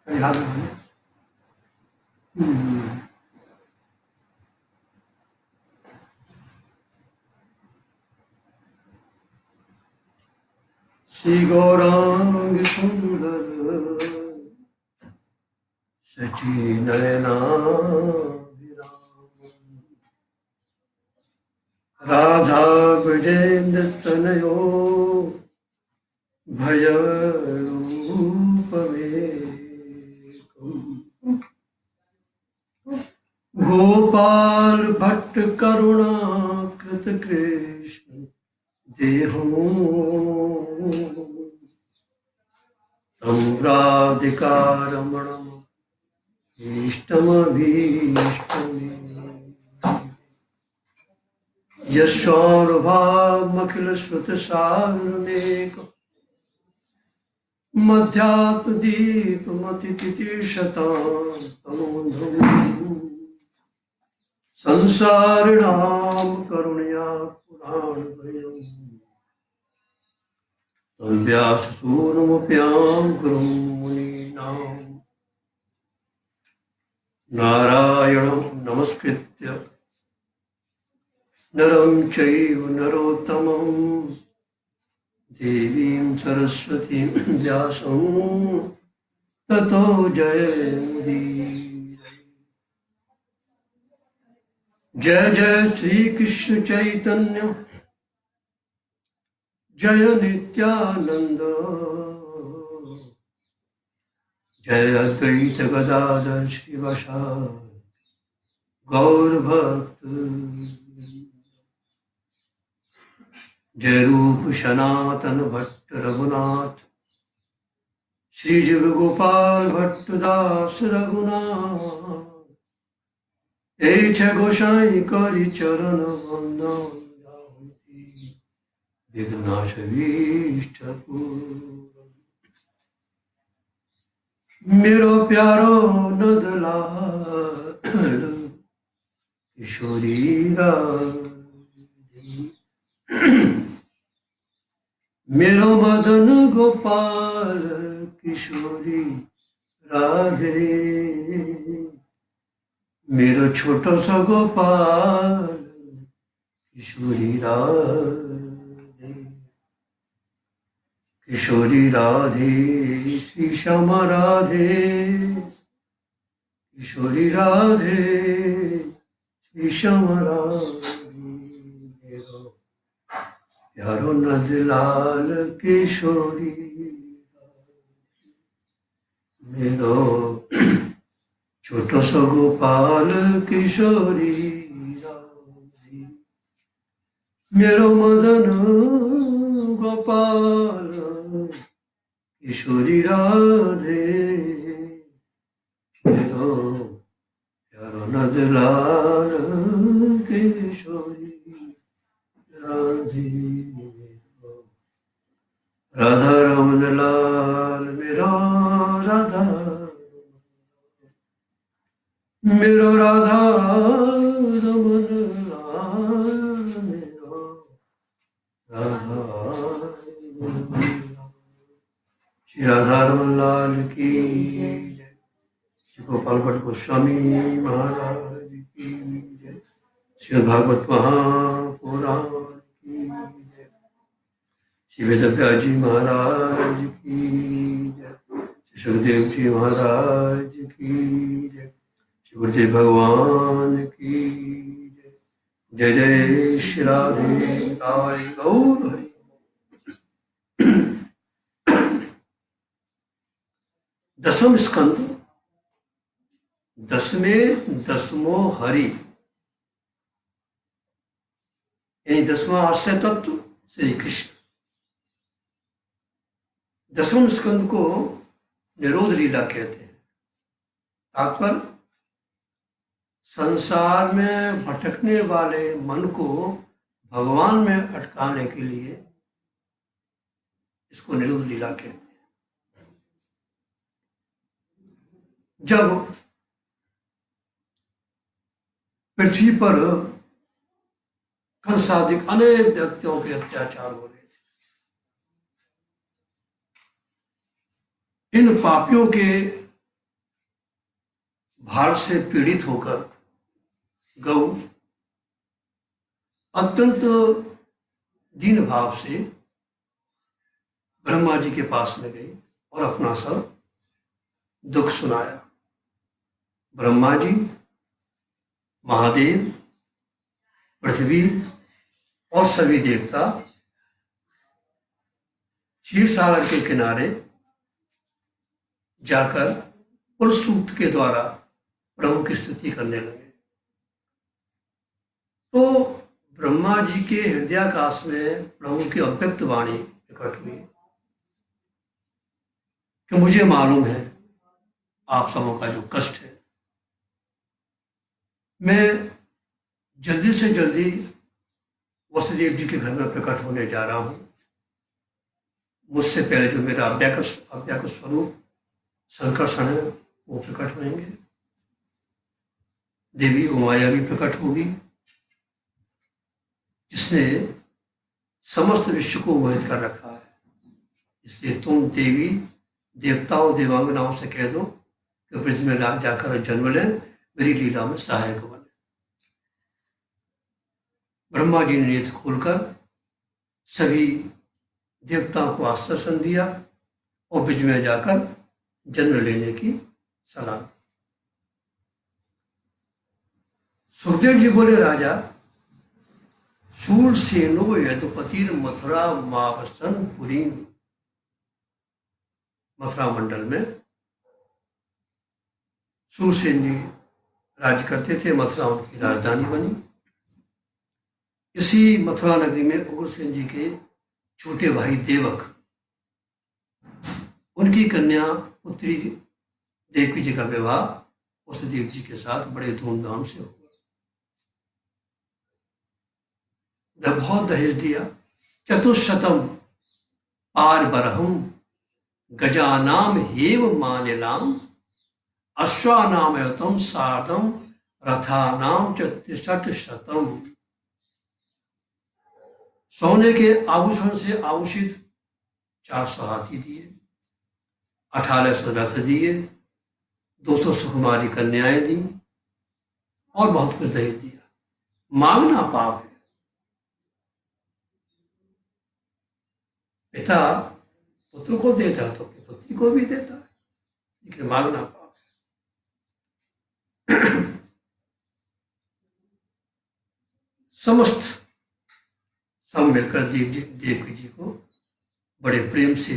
याद है। श्री गौरांग सुंदर सची नयना राधा ब्रजेन्द्र तनयो भय रूप गोपाल भट्ट करुणा कृत कृष्ण देहो तम राधिका रमणम इष्टमभीष्टमे यशौरभामखिल श्रुत सारमेक मध्यात्मदीपमतितितिर्षतां तमोधम् संसारिणां करुणया पुराणभयम् तं व्याससूनुमप्यां गुरुं मुनीनां नारायणं नमस्कृत्य नरं चैव नरोत्तमं देवीं सरस्वतीं व्यासं ततो जयमुदीरये। जय जय श्री कृष्ण चैतन्य जय नित्यानंद जय अद्वैत गदाधर श्रीवासादि गौरभक्त जय रूप सनातन भट्ट रघुनाथ श्री जीव गोपाल भट्ट दास रघुनाथ ए गोसाई करि चरण वंदन विघ्नाशभीष्टपूरम् मेरो प्यारो नंदलाल किशोरी राधे मेरो मदन गोपाल किशोरी राधे मेरो छोटो सा गोपाल किशोरी राधे किशोरी राधे श्री श्यामा राधे किशोरी राधे श्री श्यामा राधे मेरो प्यारो नंदलाल किशोरी मेरो छोटो सा गोपाल किशोरी राधे मेरो मदन गोपाल किशोरी राधे मेरो प्यारो नंदलाल किशोरी राधे राधा रमन लाल मेरा राधा मेरो राधा रमन लाल मेरा राधा श्री राधा रमन लाल की जय। श्री गोपाल भट्ट गोस्वामी महाराज की जय। श्री भागवत महापुराण की जय। श्री वेदव्यास जी महाराज की जय। श्री सुखदेव जी महाराज की जय। श्री गुरुदेव भगवान की जय। जय जय श्री राधे निताय गौर हरि। दसम स्कंद दसमो हरि यानी दसवां आश्रय तत्व श्री कृष्ण। दसम स्कंद को निरोध लीला कहते हैं। तात्पर्य संसार में भटकने वाले मन को भगवान में अटकाने के लिए इसको निरोध लीला कहते हैं। जब पृथ्वी पर कंसादिक अनेक दैत्यों के अत्याचार हो रहे थे, इन पापियों के भार से पीड़ित होकर गौ अत्यंत दीन भाव से ब्रह्मा जी के पास में गई और अपना सब दुख सुनाया। ब्रह्मा जी, महादेव, पृथ्वी और सभी देवता क्षीर सागर के किनारे जाकर पुर सूक्त के द्वारा प्रभु की स्तुति करने लगे। तो ब्रह्मा जी के हृदयाकाश में प्रभु की अव्यक्त वाणी प्रकट हुई कि मुझे मालूम है आप सबों का जो कष्ट है, मैं जल्दी से जल्दी वसुदेव जी के घर में प्रकट होने जा रहा हूं। मुझसे पहले जो मेरा अव्यक्त स्वरूप संकर्षण है वो प्रकट होंगे। देवी उमाया भी प्रकट होगी, जिसने समस्त विश्व को मोहित कर रखा है। इसलिए तुम देवी देवताओं देवांगनाओं से कह दो कि पृथ्वी में जाकर जन्म लें, मेरी लीला में सहायक बने। ब्रह्मा जी ने नेत्र खोलकर सभी देवताओं को आश्वासन दिया और ब्रज में जाकर जन्म लेने की सलाह दी। सुखदेव जी बोले, राजा, शूरसेनो यदुपतिर मथुरा मावसन पुरी, मथुरा मंडल में शूरसेन जी राज्य करते थे, मथुरा उनकी राजधानी बनी। इसी मथुरा नगरी में उग्रसेन जी के छोटे भाई देवक, उनकी कन्या पुत्री देवकी जी का विवाह वसुदेव जी के साथ बड़े धूमधाम से हुआ। बहुत दहेज दिया। चतुशतम पार बरहम गजानाम हेव मानिलाम अश्वानाम युतम सार्धम रथानाम च 63 सोने के आभूषण से आभूषित 400 हाथी दिए, 1800 रथ दिए, 200 सुकुमारी कन्याएं दी और बहुत कुछ दहेज दिया। मांगना पाप है। पिता पुत्र को देता तो अपनी पुत्री को भी देता है, लेकिन मांगना पाप है। समस्त सब मिलकर देवकी जी को बड़े प्रेम से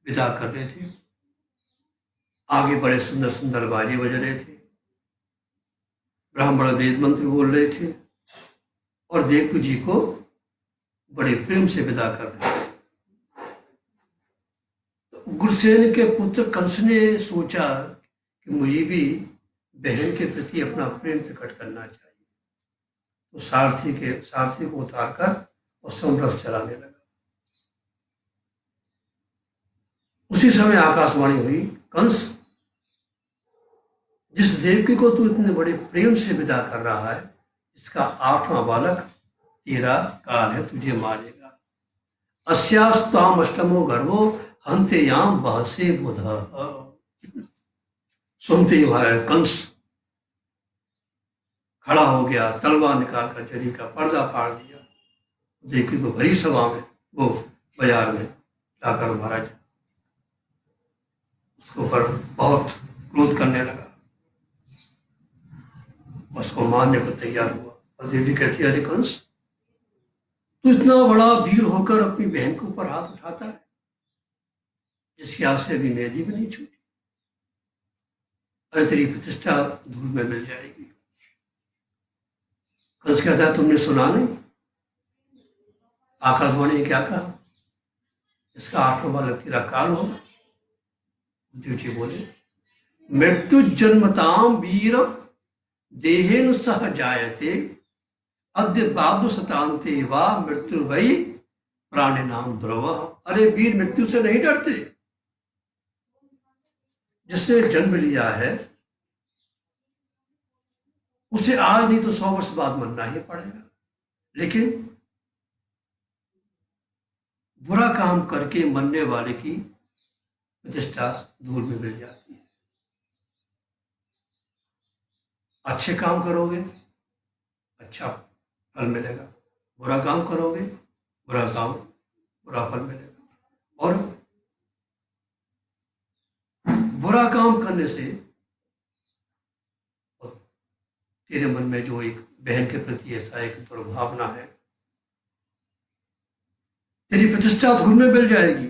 विदा कर रहे थे। आगे बड़े सुंदर सुंदर बाजे बज रहे थे, ब्राह्मण वेद मंत्र बोल रहे थे और देवकी जी को बड़े प्रेम से विदा कर रहे थे। तो उग्रसेन के पुत्र कंस ने सोचा कि मुझे भी बहन के प्रति अपना प्रेम प्रकट करना चाहिए, तो सारथी को उतारकर और समरस चलाने लगा। उसी समय आकाशवाणी हुई, कंस, जिस देवकी को तू इतने बड़े प्रेम से विदा कर रहा है, इसका 8वां बालक तेरा काल है, तुझे मारेगा। अस्यास्ताम अष्टमो गर्भो हंते याम बहसे बुध। सुनते ही महाराज कंस खड़ा हो गया, तलवार निकालकर जरी का पर्दा फाड़ दिया। देवकी को भरी सभा में, वो बाजार में लाकर महाराज उसके ऊपर बहुत क्रोध करने लगा, उसको मारने को तैयार हुआ। और देवी कहती है, अरे कंस, तू इतना बड़ा वीर होकर अपनी बहन के ऊपर हाथ उठाता है, जिसकी आज से अभी मेहंदी भी नहीं छूटी। अरे तेरी प्रतिष्ठा धूल में मिल जाएगी। कंस कहता है, तुमने सुना नहीं आकाशवाणी ने क्या कहा, इसका 8वां बालक तेरा काल होगा। देव जी बोले, मृत्यु जन्मताम वीर देहेन सह जायते अद्य बादु शतांते वा मृत्यु वही प्राणी नाम ध्रुव। अरे वीर मृत्यु से नहीं डरते, जिसने जन्म लिया है उसे आज नहीं तो 100 वर्ष बाद मरना ही पड़ेगा, लेकिन बुरा काम करके मरने वाले की प्रतिष्ठा धूल में मिल जाती है। अच्छे काम करोगे, अच्छा फल मिलेगा। बुरा काम करोगे, बुरा फल मिलेगा। और बुरा काम करने से तेरे मन में जो एक बहन के प्रति ऐसा एक दुर्भावना है, तेरी प्रतिष्ठा धूल में मिल जाएगी।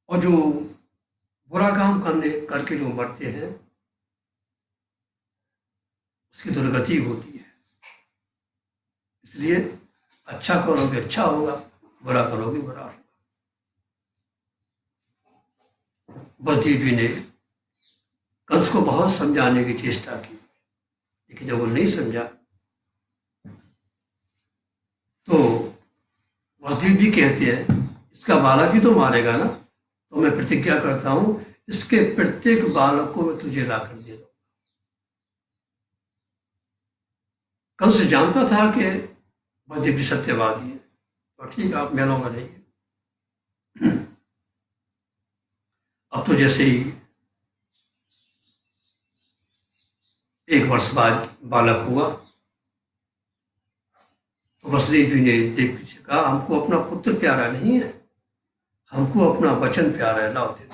और जो बुरा काम करके जो मरते हैं, उसकी दुर्गति होती है। इसलिए अच्छा करोगे अच्छा होगा, बुरा करोगे बुरा होगा। बलदेव जी ने कंस को बहुत समझाने की चेष्टा की, लेकिन जब वो नहीं समझा तो वसुदेव जी कहते हैं, इसका बालक ही तो मारेगा ना, तो मैं प्रतिज्ञा करता हूं इसके प्रत्येक बालक को मैं तुझे लाकर दे दूंगा। कंस जानता था कि वसुदेव जी सत्यवादी है, तो ठीक आप मिलोगा नहीं। अब तो जैसे ही 1 वर्ष बाद बालक हुआ, तो वसुदेव जी ने देव जी से कहा, हमको अपना पुत्र प्यारा नहीं है, हमको अपना वचन प्यारा है, लाओ दे।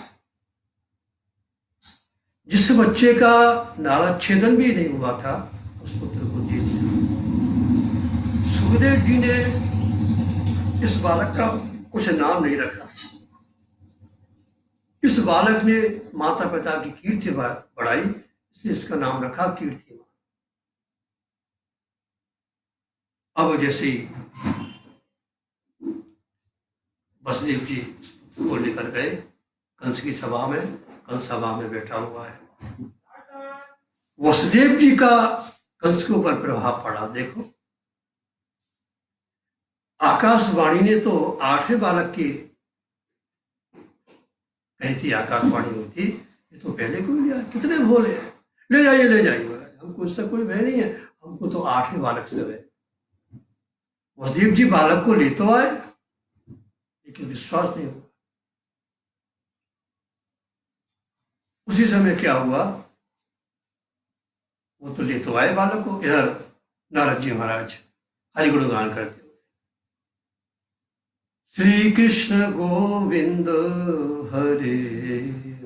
जिस बच्चे का नाड़ा छेदन भी नहीं हुआ था, उस पुत्र को दे दिया। सुखदेव जी ने इस बालक का कुछ नाम नहीं रखा। इस बालक ने माता पिता की कीर्ति बढ़ाई, इसलिए इसका नाम रखा कीर्तिमान। अब जैसे ही वसुदेव जी को लेकर गए कंस की सभा में, कंस सभा में बैठा हुआ है। वसुदेव जी का कंस के ऊपर प्रभाव पड़ा। देखो, आकाशवाणी ने तो 8वें बालक की कही थी, आकाशवाणी होती, ये तो पहले कोई लिया, कितने भोले हैं, ले जाइए ले जाइए, हमको इससे कोई भय नहीं है, हमको तो 8वें बालक से है। वसुदेव जी बालक को ले तो आए, लेकिन विश्वास नहीं हुआ। उसी समय क्या हुआ, वो तो ले तो आए बालक को, इधर नारद जी महाराज हरि गुणगान करते हुए, श्री कृष्ण गोविंद हरे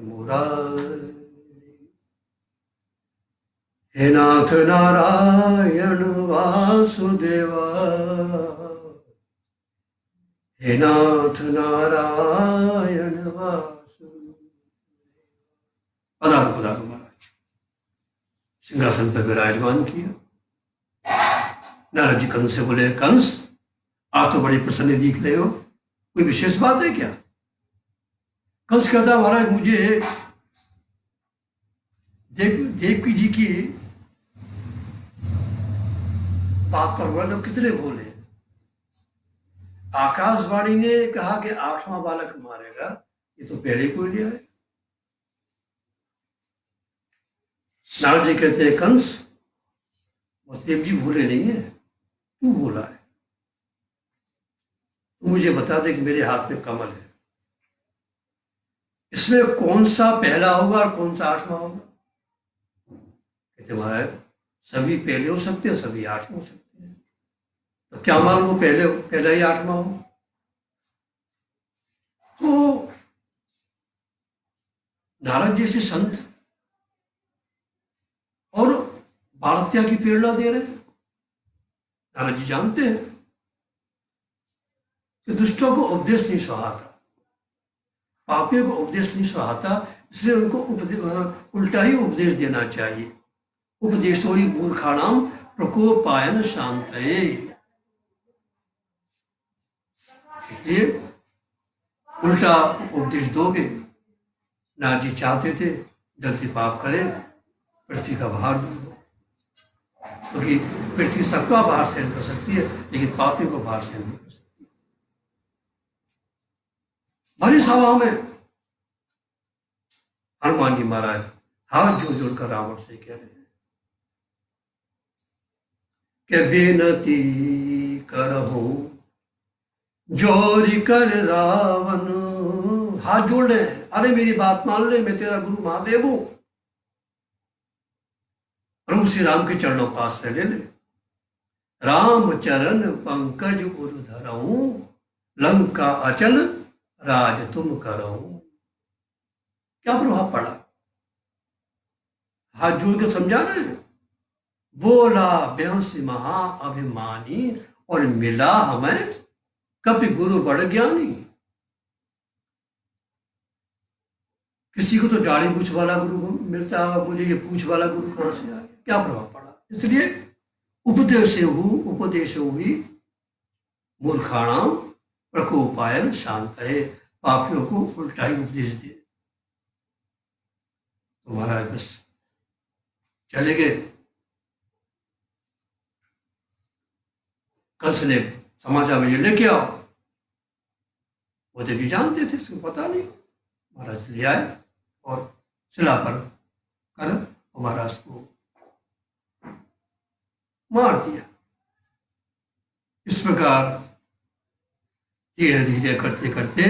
मुरारी, हे नाथ नारायण वासुदेवा, हे नाथ नारायण वासुदेवा। पधारो पधारो महाराज। सिंहासन पर विराजमान किया। नारद जी कंस से बोले, कंस आज तो बड़ी प्रसन्न दिख रहे हो, कोई विशेष बात है क्या? कंस कहता, महाराज मुझे देवकी जी की बात पर बोला, तो कितने बोले, आकाशवाणी ने कहा कि 8वां बालक मारेगा, ये तो पहले कोई लिया है। नारद जी कहते हैं, कंस वसुदेव जी भूले नहीं है, तू बोला है, तू मुझे बता दे कि मेरे हाथ में कमल है, इसमें कौन सा पहला होगा और कौन सा 8वां होगा? कहते महाराज सभी पहले हो सकते हैं, सभी 8वें हो सकते हैं, तो क्या मालूम वो पहला ही 8वां हो? तो नारद जैसे संत और बालहत्या की प्रेरणा दे रहे हैं। नारद जी जानते हैं कि दुष्टों को उपदेश नहीं सुहाता, पापियों को उपदेश नहीं सुहाता, इसलिए उनको उल्टा ही उपदेश देना चाहिए। उपदेशो ही मूर्खाणाम प्रकोपायन शांतये। इसलिए उल्टा उपदेश दोगे। नारद जी चाहते थे जल्दी पाप करे, पृथ्वी का भार दो, क्योंकि पृथ्वी सबका भार सहन कर सकती है, लेकिन पापी को भार सहन नहीं कर सकती। भरी सभा में हनुमान जी महाराज हाथ जोड़ जोड़कर रावण से कह रहे हैं कि बेनती करहु जोरी कर रावण। हाथ जोड़ रहे हैं, अरे मेरी बात मान ले, मैं तेरा गुरु महादेव हूं, प्रभु प्रभु श्री राम के चरणों का आश्रय ले ले। राम चरण पंकज उर धरऊं, लंका अचल राज तुम करऊं। क्या प्रभाव पड़ा? हाथ जोड़ के समझा रहे हैं। बोला बेहंस महा अभिमानी, और मिला हमें कपि गुरु बड़ ज्ञानी। किसी को तो दाढ़ी पूछ वाला गुरु मिलता है, बोले ये पूछ वाला गुरु कहां से आ गया? क्या प्रभाव पड़ा? इसलिए उपदेश हुई मूर्खाणाम प्रकोपायन शांत है। पापियों को उल्टा ही उपदेश दे। तो महाराज बस चले गए। कंस ने समाचार भेजे लेके आओ। वो देवी जानते थे, इसको पता नहीं। महाराज ले आए और शिला पर कर महाराज को मार दिया। इस प्रकार धीरे धीरे करते करते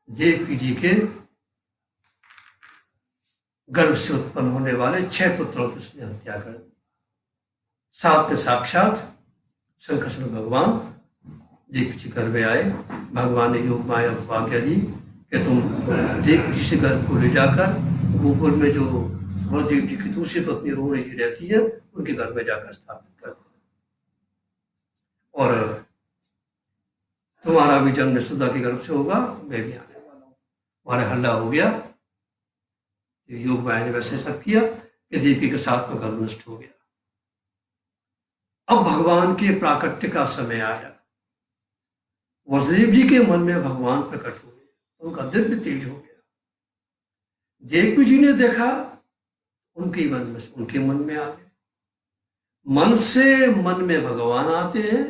देवकी जी के गर्भ से उत्पन्न होने वाले 6 पुत्रों की उसने हत्या कर दी। साथ में साक्षात शंकर भगवान देवकी जी घर में आए। भगवान ने योग माया को आज्ञा दी कि तुम देवकी जी से गर्भ को ले जाकर गोकुल में जो बलदेव जी की दूसरी पत्नी रोहिणी जी रहती है उनके घर में जाकर स्थापित कर दो, और तुम्हारा भी जन्म सुधा के गर्भ से होगा, मैं भी आने वाला हूँ। हमारे हल्ला हो गया। योग माया ने वैसे सब किया कि देवकी के साथ में गर्भ नष्ट हो गया। अब भगवान के प्राकट्य का समय आया। वसुदेव जी के मन में भगवान प्रकट हुए, उनका दिव्य तेज हो गया। देवकी जी ने देखा, उनके मन में आ गए। मन से मन में भगवान आते हैं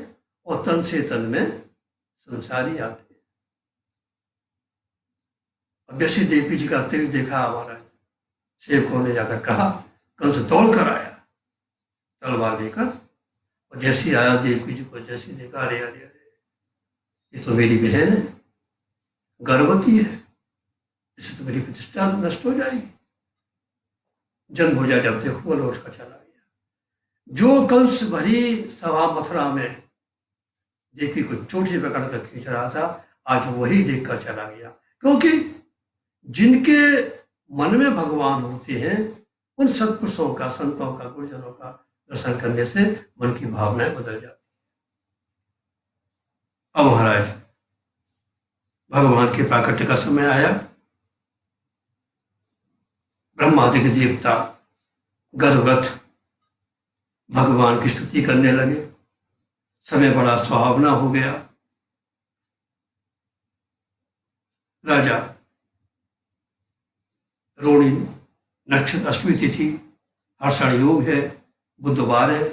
और तन से तन में संसारी आते हैं। अब जैसे देवकी जी का तेज देखा हमारा सेवकों ने जाकर कहा, कंस दौड़ कर आया तलवार लेकर, और जैसे आया देवकी जी को जैसे देखा, अरे अरे अरे ये तो मेरी बहन है, गर्भवती है, इससे तो मेरी प्रतिष्ठा नष्ट हो जाएगी। जन्म हो जाए जब देखो लौट कर चला गया। जो कंस भरी सभा मथुरा में देवकी को चोटी पकड़ कर खींच रहा था, आज वही देखकर चला गया। क्योंकि जिनके मन में भगवान होते हैं उन सत्पुरुषों का, संतों का, गुरुजनों का दर्शन करने से मन की भावनाएं बदल जाती है। अब महाराज भगवान के प्राकट्य का समय आया। ब्रह्मादि के देवता गर्भवत भगवान की स्तुति करने लगे। समय बड़ा सुहावना हो गया। राजा रोहिणी नक्षत्र अष्टमी तिथि, हर्षण योग है, बुधवार है।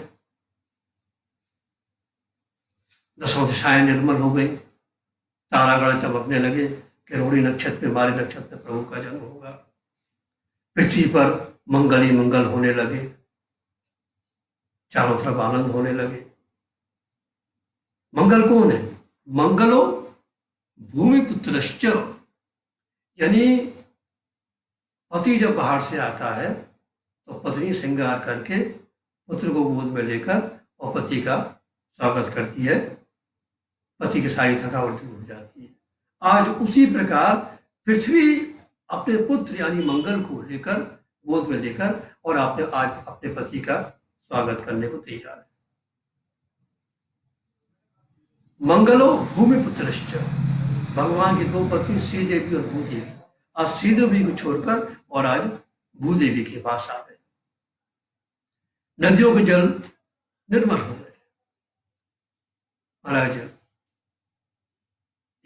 दसों दिशाएं निर्मल हो गई। तारागण चमकने लगे कि रोहिणी नक्षत्र में, हमारे नक्षत्र में प्रभु का जन्म होगा। पृथ्वी पर मंगल ही मंगल होने लगे, चारों तरफ आनंद होने लगे। मंगल कौन है? मंगलो भूमि पुत्रश्च, यानी पति जब बाहर से आता है तो पत्नी श्रृंगार करके पुत्र को गोद में लेकर और पति का स्वागत करती है। पति की सारी थकावट दूर हो जाती है। आज उसी प्रकार पृथ्वी अपने पुत्र यानी मंगल को लेकर, गोद में लेकर, और आपने आज अपने पति का स्वागत करने को तैयार है। मंगलो भूमि पुत्रश्च, भगवान की 2 पत्नी श्रीदेवी और भूदेवी। आज श्रीदेवी को छोड़कर और आज भूदेवी के पास आ गए। नदियों के जल निर्मल हो गए। महाराज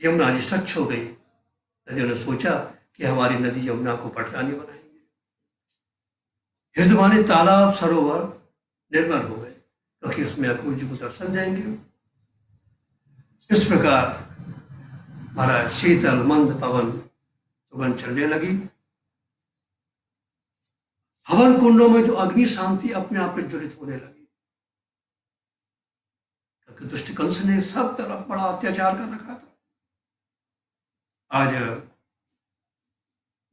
यमुना जी स्वच्छ हो गई। नदियों ने सोचा कि हमारी नदी यमुना को पटरानी बनाएंगे। हृदय तालाब सरोवर निर्मल हो गए, क्योंकि उसमें अक्रूर जी को दर्शन देंगे। इस प्रकार महाराज शीतल मंद पवन सुगंध चलने लगी। हवन कुंडों में जो अग्नि शांति अपने आप प्रज्वलित होने लगी, क्योंकि दुष्ट कंस ने सब तरफ बड़ा अत्याचार कर रखा था। आज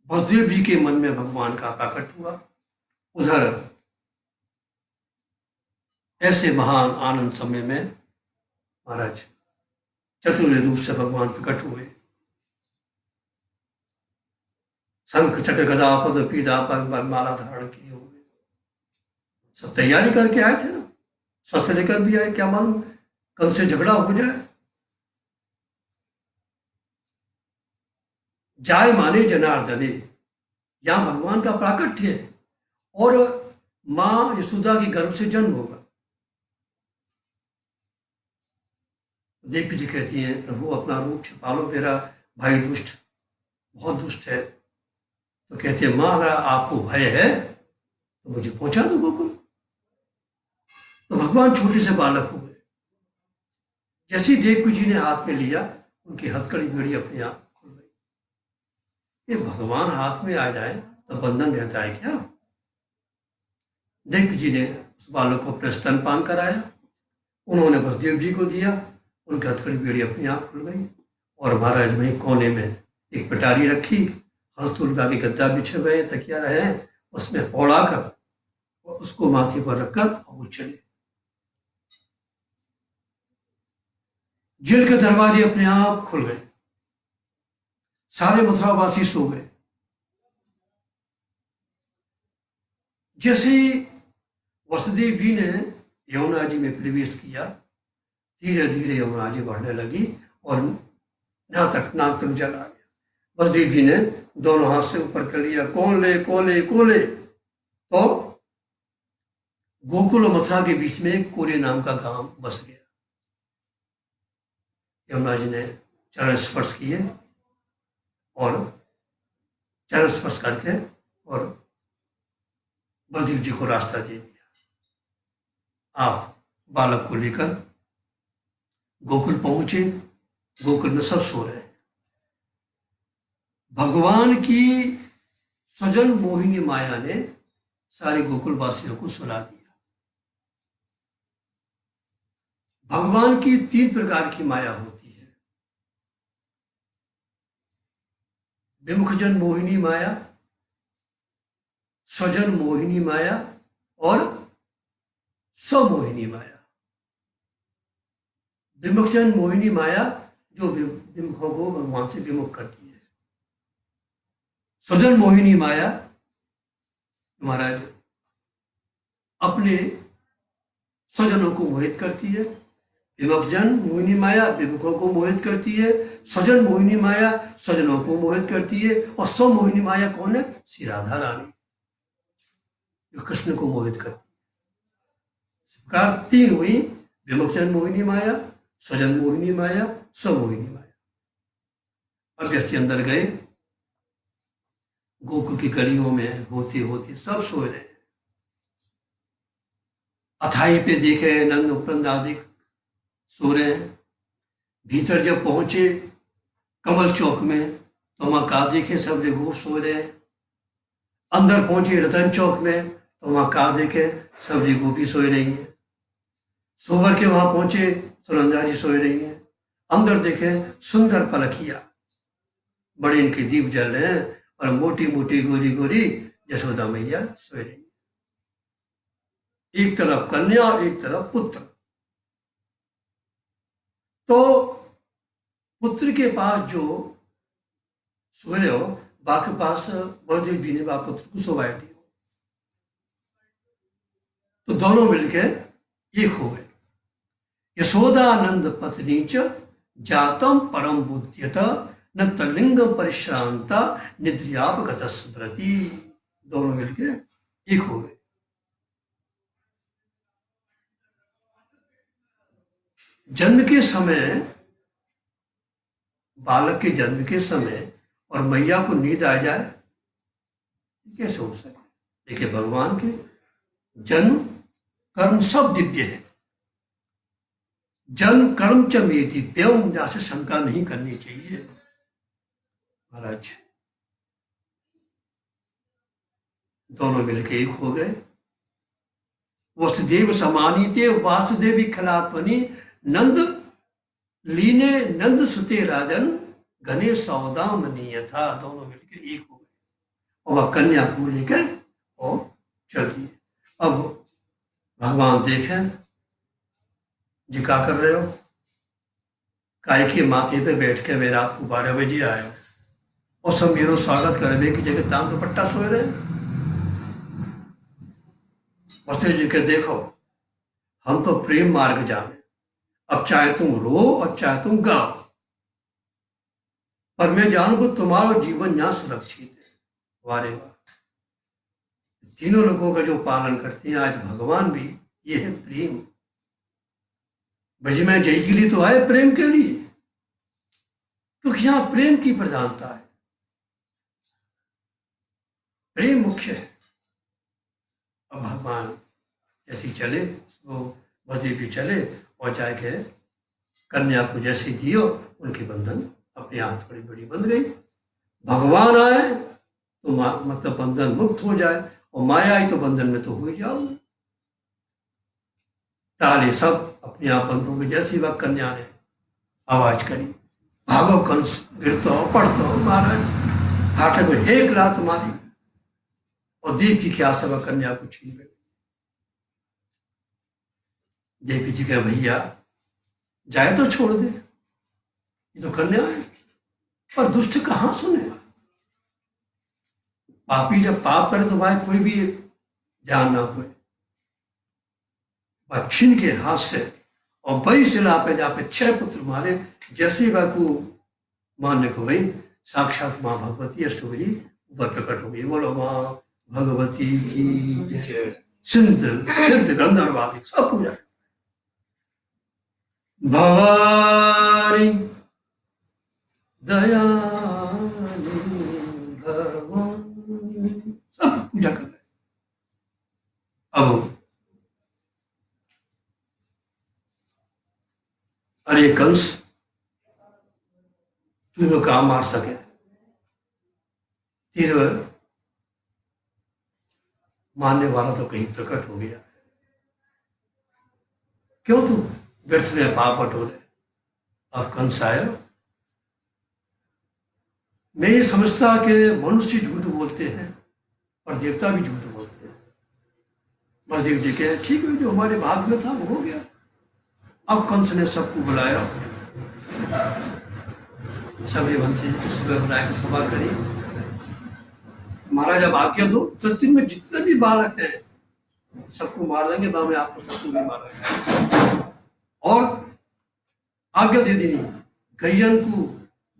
वसुदेव जी के मन में भगवान का प्राकट हुआ। उधर ऐसे महान आनंद समय में महाराज चतुर्थ रूप से भगवान प्रकट हुए। शंख चक्र गदा पद्म पीता पर माला धारण किए हुए सब तैयारी करके आए थे ना, शस्त्र लेकर भी आए, क्या मालूम कल से झगड़ा हो जाए। जाय माने जनार्दने, यहां भगवान का प्राकट्य है और मां यशोदा के गर्भ से जन्म होगा। देवी जी कहती हैं प्रभु अपना रूप छिपा लो, मेरा भाई दुष्ट बहुत दुष्ट है। तो कहते हैं मां अगर आपको भय है तो मुझे पहुंचा दो गोकुल। तो भगवान छोटे से बालक हो गए। जैसे ही देवकी जी ने हाथ में लिया उनकी हथकड़ी बेड़ी अपने आप खुल गई। ये भगवान हाथ में आ जाए तो बंधन रहता है क्या? देवकी जी ने उस बालक को अपने स्तनपान कराया, उन्होंने वसुदेव जी को दिया, उनकी हथकड़ी बेड़ी अपने आप खुल गई। और महाराज वहीं कोने में एक पटारी रखी, हस्तुलगा के गद्दा बिछे हुए, तकिया रहे, उसमें पौड़ा कर और उसको माथे पर रखकर और वो चले। जेल के दरवाजे अपने आप खुल गए, सारे मथुरावासी सो गए। जैसे ही वसुदेव जी ने यमुना जी में प्रवेश किया, धीरे धीरे यमुना जी बढ़ने लगी और नाक तक जल आ गया। वसुदेव जी ने दोनों हाथ से ऊपर कर लिया, कोले कोले कोले। तो गोकुल और मथुरा के बीच में कोले नाम का गांव बस गया। यमुना जी ने चरण स्पर्श किए और चरण स्पर्श करके और वसुदेव जी को रास्ता दे दिया, आप बालक को लेकर गोकुल पहुंचे। गोकुल में सब सो रहे हैं। भगवान की स्वजन मोहिनी माया ने सारे गोकुल वासियों को सुला दिया। भगवान की 3 प्रकार की माया होती है, विमुखजन मोहिनी माया, स्वजन मोहिनी माया और स्वमोहिनी माया। विमुखजन मोहिनी माया जो विमुखों को भगवान से विमुख करती है। स्वजन मोहिनी माया महाराज अपने स्वजनों को मोहित करती है। विमुखजन मोहिनी माया विमुखों को मोहित करती है। स्वजन मोहिनी माया स्वजनों को मोहित करती है। और स्वमोहिनी माया कौन है? श्री राधा रानी, जो कृष्ण को मोहित करती है। इस प्रकार 3 हुई, विमुखजन मोहिनी माया, स्वजन मोहिनी माया, स्वमोहिनी माया। अब जैसे अंदर गए, गोकुल की गलियों में होते होते सब सो रहे। अथाई पे देखे नंद उपनंद आदि सो रहे। भीतर जब पहुंचे कमल चौक में तो वहां का देखे सब गोप सो रहे। अंदर पहुंचे रतन चौक में तो वहां का देखे सब गोपी सोए रही हैं। सोवर के वहां पहुंचे सुनंदा जी सोए रही हैं। अंदर देखे सुंदर पलखिया, बड़े इनके दीप जल रहे हैं और मोटी मोटी गोरी गोरी यशोदा मैया सोए रही। एक तरफ कन्या, एक तरफ पुत्र। तो पुत्र के पास जो सोए हो, बाप के पास वसुदेव जी ने बाप पुत्र को सोवाए दी। तो दोनों मिलकर एक हो गए। यशोदानंद पत्नी च जातम परम बुद्ध्यत न तलिंगम परिश्रांता निद्रियापगत स्मृति। दोनों मिलकर एक हो गए। जन्म के समय, बालक के जन्म के समय और मैया को नींद आ जाए, कैसे हो सके? देखिए भगवान के जन्म कर्म सब दिव्य है। जन्म कर्म च में दिव्यम, जैसे शंका नहीं करनी चाहिए महाराज। दोनों मिलके एक हो गए। वसुदेव समानीते वासुदेवी खलात्मनि नंद लीने नंद सुते राजन घने सौदामनीय था। दोनों मिलकर एक हो गए और वह कन्या को लेकर और चल दिए। अब भगवान देखें जी क्या कर रहे हो? काय के माथे पे बैठ के मैं रात को 12 बजे आयो और सब मेरो स्वागत करने की जगह ताम तो पट्टा सोए रहे। वसुदेव जी के देखो, हम तो प्रेम मार्ग जाने, अब चाहे तुम रो और चाहे तुम गाओ, पर मैं जानू को तुम्हारा जीवन यहाँ सुरक्षित है। वारे वाह, तीनों लोगों का जो पालन करते हैं आज भगवान भी, ये है प्रेम। ब्रज में जय के लिए तो आए, प्रेम के लिए, क्योंकि यहां प्रेम की प्रधानता है, प्रेम मुख्य है। अब भगवान जैसे चले वो बसदेव जी चले और जाके कन्या को जैसे दियो, उनके बंधन अपने आप थोड़ी बड़ी बंध गई। भगवान आए तो मतलब बंधन मुक्त हो जाए, और माया आई तो बंधन में तो हो ही जाओ। ताले सब अपने आप बंद हो गए। जैसी वह कन्या ने आवाज करी, भागो कंस, गिरतो पढ़तो महाराज, फाटक में एक लात मारी और देवकी की आशा कन्या को छीन गई। देवकी जी कहे भैया जाए तो छोड़ दे, ये तो कन्या है। पर दुष्ट कहां सुने, पापी जब पाप करे तो भाई कोई भी ध्यान ना हुए। छीन के हाथ से और बड़ी शिला पे जहाँ पे 6 पुत्र मारे, जैसे वह को मारने को गई, साक्षात माँ भगवती अष्टभुजी ऊपर प्रकट हो गई। बोलो माँ भगवती की जय। सिद्ध सिद्ध गंधर्वादी सब पूजा, भवानी दयानी भवानी, सब पूजा कर रहे। अब अरे कंस, तू लोग काम मार सके, तीर मारने वाला तो कहीं प्रकट हो गया, क्यों तू व्यर्थ में पाप बटोरे। और कंस आया, मैं ये समझता कि मनुष्य झूठ बोलते हैं और देवता भी झूठ बोलते हैं। महादेव जी के ठीक है, जो हमारे भाग में था वो हो गया। अब कंस ने सबको बुलाया, सभी मंत्री को सुबह बुलाया के सभा करी, महाराज अब आज्ञा दो, धरती में जितने भी बालक हैं सबको मार देंगे, ना मैं आपको सबको भी मारा। और आज्ञा दे देनी, गैयन को,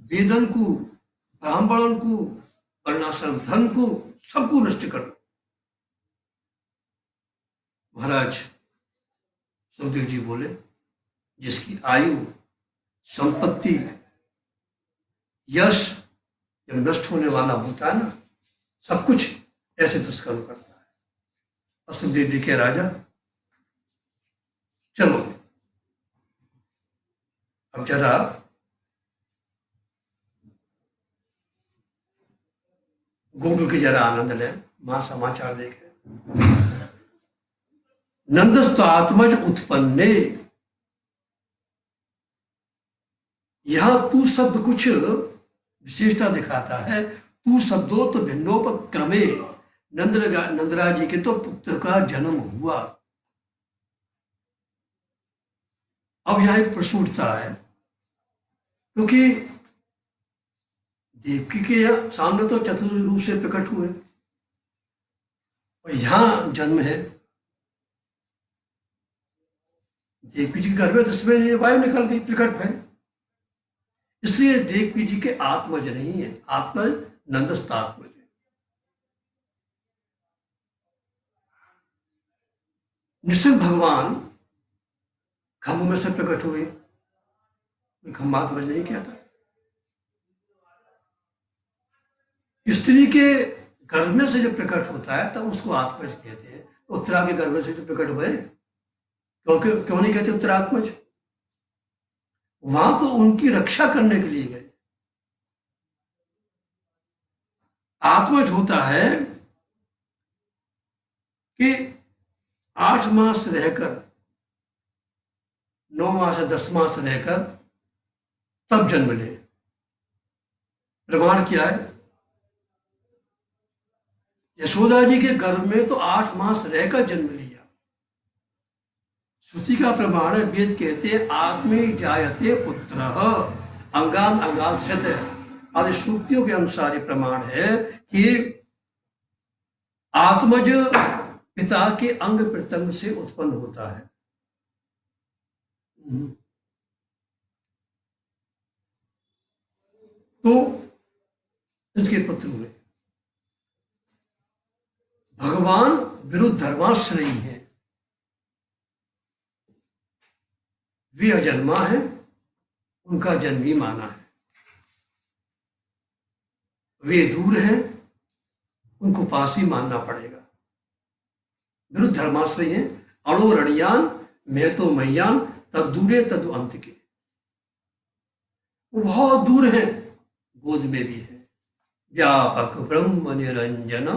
वेदन को, ब्राह्मणों को, वर्णाश्रम धन को, सबको नष्ट कर दो। महाराज सुखदेव जी बोले, जिसकी आयु, संपत्ति, यश जब नष्ट होने वाला होता है ना, सब कुछ ऐसे दुष्कर्म करता है। और सुखदेव जी के राजा, चलो अब जरा गोकुल की जरा आनंद लें। मां समाचार देखे, नंदस्त आत्मज उत्पन्ने, यहां तू शब्द कुछ विशेषता दिखाता है। तू शब्दों तो भिन्नोपक्रमे, नंदराज जी के तो पुत्र का जन्म हुआ। अब यहां एक प्रश्न उठता है, क्योंकि देवकी के सामने तो चतुर्थ रूप से प्रकट हुए और यहां जन्म है, देवकी जी के घर में 10वें वायु निकल गई, प्रकट है। इसलिए देवकी जी के आत्मज नहीं है, आत्मज नंदस्तात्मज है। निश्चित भगवान खम्भ में से प्रकट हुए, खम्भात्मज नहीं किया था। स्त्री के गर्भ में से जब प्रकट होता है तब उसको आत्मज कहते हैं। उत्तरा के गर्भ से तो प्रकट हुए, क्यों नहीं कहते उत्तरात्मज? वहां तो उनकी रक्षा करने के लिए गए। आत्मज होता है कि 8 मास रहकर, 9 मास या 10 मास रहकर तब जन्म ले। प्रमाण क्या है? यशोदा जी के गर्भ में तो 8 मास रहकर जन्म लिया। श्रुति का प्रमाण है। वेद कहते हैं आत्मे जायते पुत्र अंगान अंगात शत। आदि श्रुतियों के अनुसार ये प्रमाण है कि आत्मज पिता के अंग प्रत्यंग से उत्पन्न होता है। तो इसके पुत्र हुए। भगवान विरुद्ध धर्माश्रयी है, वे अजन्मा है, उनका जन्म ही माना है। वे दूर हैं, उनको पास ही मानना पड़ेगा। विरुद्ध धर्माश्रय है। अणो रणियान मैं तो मैयान तद दूरे तद अंत के। वो बहुत दूर है, गोद में भी है। व्यापक ब्रह्म निरंजन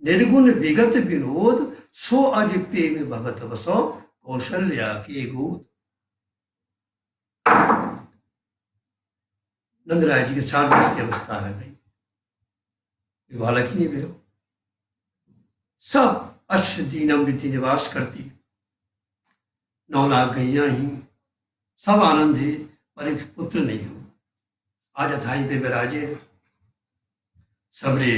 निर्गुण विगत विनोद सो अज प्रेम भगत बसो कौशल्या के गोद। नंदराय जी के 4 वर्ष की अवस्था है भाई, बालक ही नहीं भे। सब अश्व दीनम रीति निवास करती, 9 लाख गैया ही, सब आनंद है, पर एक पुत्र नहीं हो। आज अथाई पे विराजे, सबरे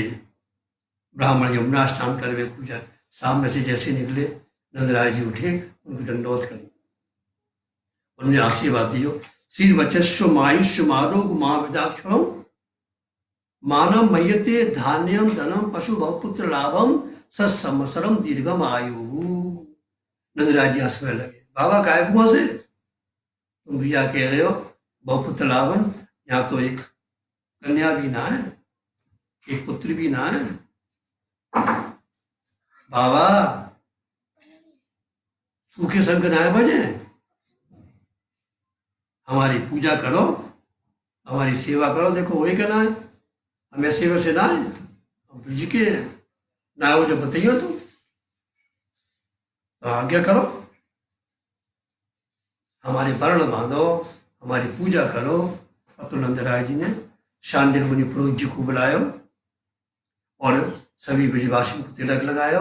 ब्राह्मण यमुना स्नान कर वे पूजा, सामने से जैसे निकले नंदराय जी उठे, उनको दंडोत करी, उन्होंने आशीर्वाद दियो। श्री वचस्व मायुष्य मारोग मां विदाक्षण मानव मयते धान्यम धनम पशु बहुपुत्र लाभम सत्संवत्सरम दीर्घम आयु। नंदराज जी हंसने लगे, बाबा काय कुआं से तुम भैया कह रहे हो बहुपुत्र लाभन, यहाँ तो एक कन्या भी ना है, एक पुत्र भी ना है। बाबा सूखे संग ना बजे, हमारी पूजा करो, हमारी सेवा करो। देखो वही कहना है, हमें सेवा से ना है, हम ब्रिज के ना हो, जब बताइए तो आज्ञा करो, हमारे वर्ण बांधो, हमारी पूजा करो। अब तो नंदराय जी ने शांडिल मुनि पुरोहित जी को बुलायो और सभी ब्रजवासी को तिलक लगायो,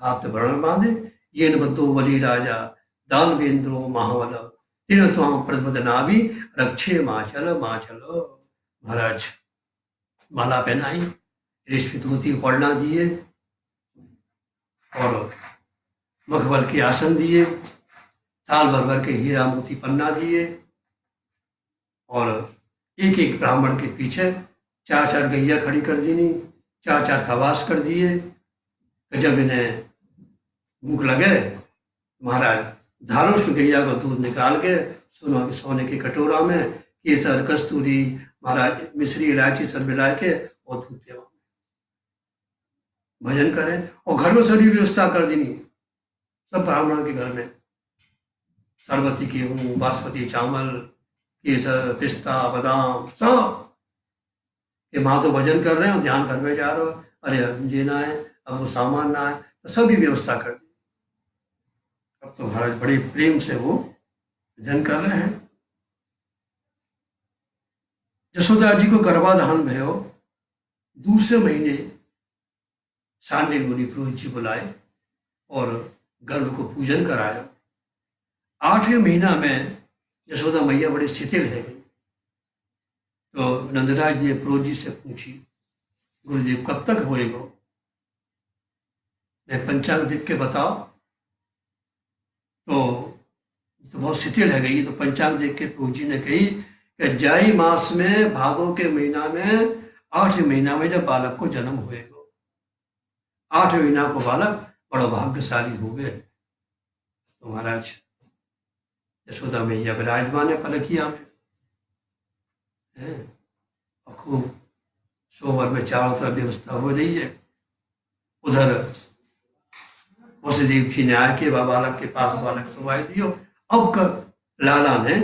हाथ में वर्ण बांधे। ये नबद्धो बलि राजा दानवेंद्रो महाबल तीन त्वाम प्रदबद नाभि रक्षे माचल माचल। महाराज माला पहनाई, रेशमी धोती पढ़ना दिए और मखमल के आसन दिए, साल भर भर के हीरा मोती पन्ना दिए और एक एक ब्राह्मण के पीछे 4-4 गैया खड़ी कर दी, 4-4 खवास कर दिए। जब इन्हें भूख लगे, महाराज धारुष गैया को दूध निकाल के सोने के कटोरा में केसर कस्तूरी महाराज मिश्री इलायची सब मिला के और दूध पिया, भजन करें। और घर में सारी व्यवस्था कर दी, सब ब्राह्मण के घर में सरबती गेहूँ, बासमती चावल, केसर पिस्ता बादाम सब। ये माँ तो भजन कर रहे हो, ध्यान घर में जा रहे हो, अरे अब ये ना है, अब वो सामान ना है, तो सभी व्यवस्था कर दी। अब तो महाराज बड़े प्रेम से वो भजन कर रहे हैं। यशोदा जी को गर्भाधान भयो, दूसरे महीने शांडिल मुनि पुरोहित जी बुलाए और गर्भ को पूजन कराया। 8वें महीना में यशोदा मैया बड़ी शिथिल है गई, तो नंदराज ने पुरोहित जी से पूछी, गुरुदेव कब तक होएगा? मैं पंचांग देख के बताओ। तो बहुत शिथिल है गई, तो पंचांग देख के पुरोहित जी ने कही कि जाई मास में भादों के महीना में 8वें महीना में जब बालक को जन्म हुएगा, 8वें महीना को बालक बड़ा भाग्यशाली हो गए। तो महाराज यशोदा मैया विराजमान है पलकिया में, और खूब सोमवार में चारों तरफ व्यवस्था हो रही है। उधर वसुदेव जी ने आके बालक के पास बालक सुवाई दियो। अब लाला ने